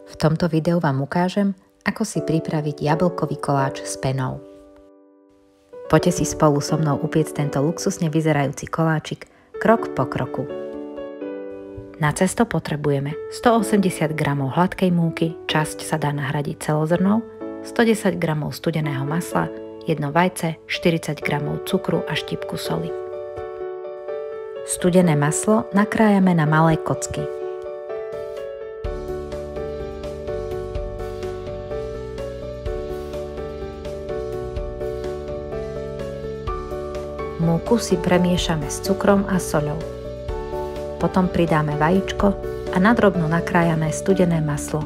V tomto videu vám ukážem, ako si pripraviť jablkový koláč s penou. Poďte si spolu so mnou upiecť tento luxusne vyzerajúci koláčik krok po kroku. Na cesto potrebujeme 180 g hladkej múky, časť sa dá nahradiť celozrnou, 110 g studeného masla, 1 vajce, 40 g cukru a štipku soli. Studené maslo nakrájame na malé kocky. Múku si premiešame s cukrom a soľou. Potom pridáme vajíčko a nadrobno nakrájané studené maslo.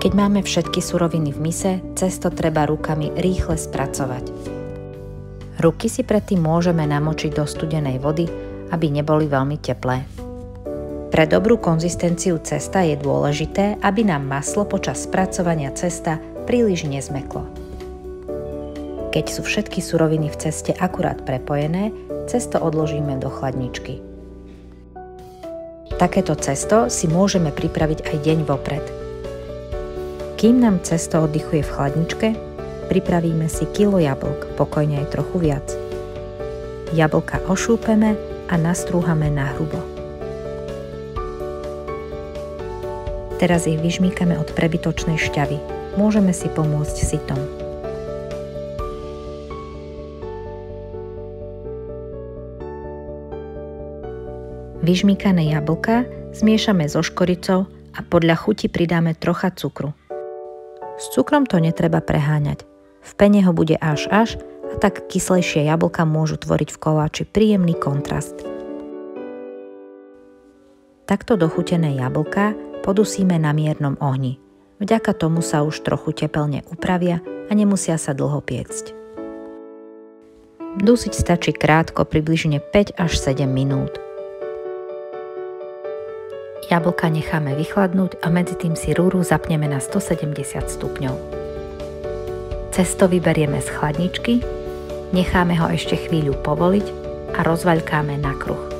Keď máme všetky suroviny v mise, cesto treba rukami rýchle spracovať. Ruky si predtým môžeme namočiť do studenej vody, aby neboli veľmi teplé. Pre dobrú konzistenciu cesta je dôležité, aby nám maslo počas spracovania cesta príliš nezmeklo. Keď sú všetky suroviny v ceste akurát prepojené, cesto odložíme do chladničky. Takéto cesto si môžeme pripraviť aj deň vopred. Kým nám cesto oddychuje v chladničke, pripravíme si kilo jablk, pokojne aj trochu viac. Jablka ošúpeme a nastrúhame nahrubo. Teraz ich vyžmýkame od prebytočnej šťavy. Môžeme si pomôcť sitom. Vyžmýkané jablka zmiešame so škoricou a podľa chuti pridáme trocha cukru. S cukrom to netreba preháňať. V pene ho bude až a tak kyslejšie jablka môžu tvoriť v koláči príjemný kontrast. Takto dochutené jablká podusíme na miernom ohni. Vďaka tomu sa už trochu tepelne upravia a nemusia sa dlho piecť. Dusiť stačí krátko, približne 5 až 7 minút. Jablka necháme vychladnúť a medzi tým si rúru zapneme na 170 stupňov. Cesto vyberieme z chladničky, necháme ho ešte chvíľu povoliť a rozvaľkáme na kruh.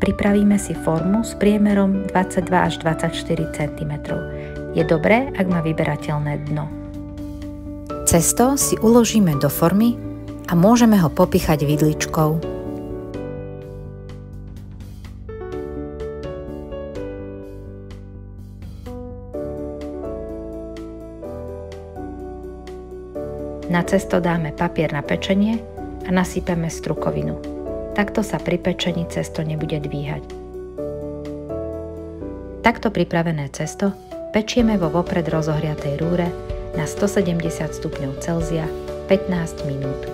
Pripravíme si formu s priemerom 22 až 24 cm. Je dobré, ak má vyberateľné dno. Cesto si uložíme do formy a môžeme ho popichať vidličkou. Na cesto dáme papier na pečenie a nasypeme strukovinu. Takto sa pri pečení cesto nebude dvíhať. Takto pripravené cesto pečieme vo vopred rozohriatej rúre na 170 stupňov Celzia 15 minút.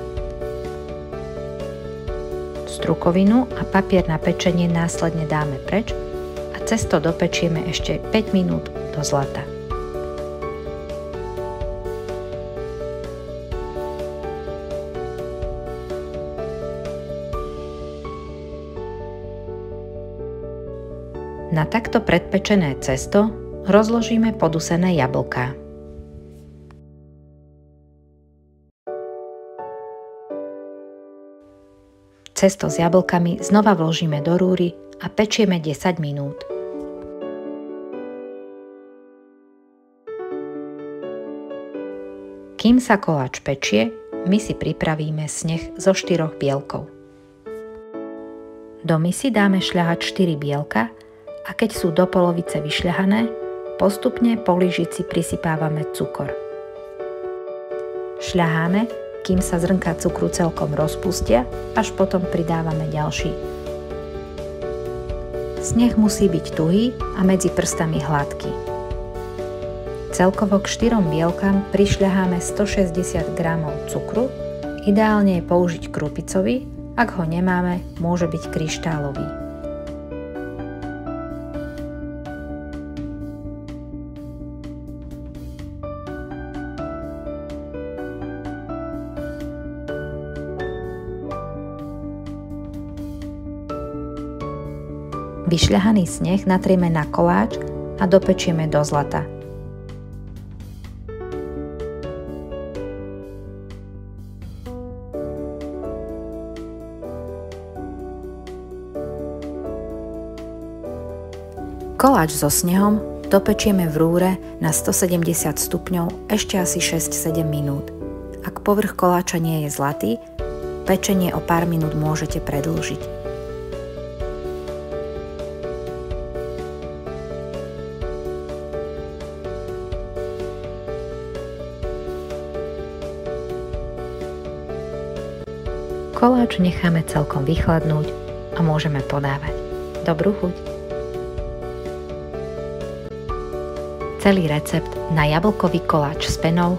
Strukovinu a papier na pečenie následne dáme preč a cesto dopečieme ešte 5 minút do zlata. Na takto predpečené cesto rozložíme podusené jablká. Cesto s jablkami znova vložíme do rúry a pečieme 10 minút. Kým sa koláč pečie, my si pripravíme sneh zo 4 bielkov. Do misy dáme šľahať 4 bielka a keď sú do polovice vyšľahané, postupne po lyžici prisypávame cukor. Šľaháme, kým sa zrnká cukru celkom rozpustia, až potom pridávame ďalší. Sneh musí byť tuhý a medzi prstami hladký. Celkovo k 4 bielkam prišľaháme 160 g cukru, ideálne je použiť krupicový, Ak ho nemáme, môže byť kryštálový. Vyšľahaný sneh natrieme na koláč a dopečieme do zlata. Koláč so snehom dopečieme v rúre na 170 stupňov ešte asi 6-7 minút. Ak povrch koláča nie je zlatý, pečenie o pár minút môžete predĺžiť. Koláč necháme celkom vychladnúť a môžeme podávať. Dobrú chuť! Celý recept na jablkový koláč s penou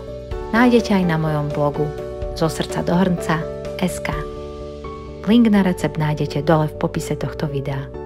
nájdete aj na mojom blogu zosrdcadohrnca.sk. Link na recept nájdete dole v popise tohto videa.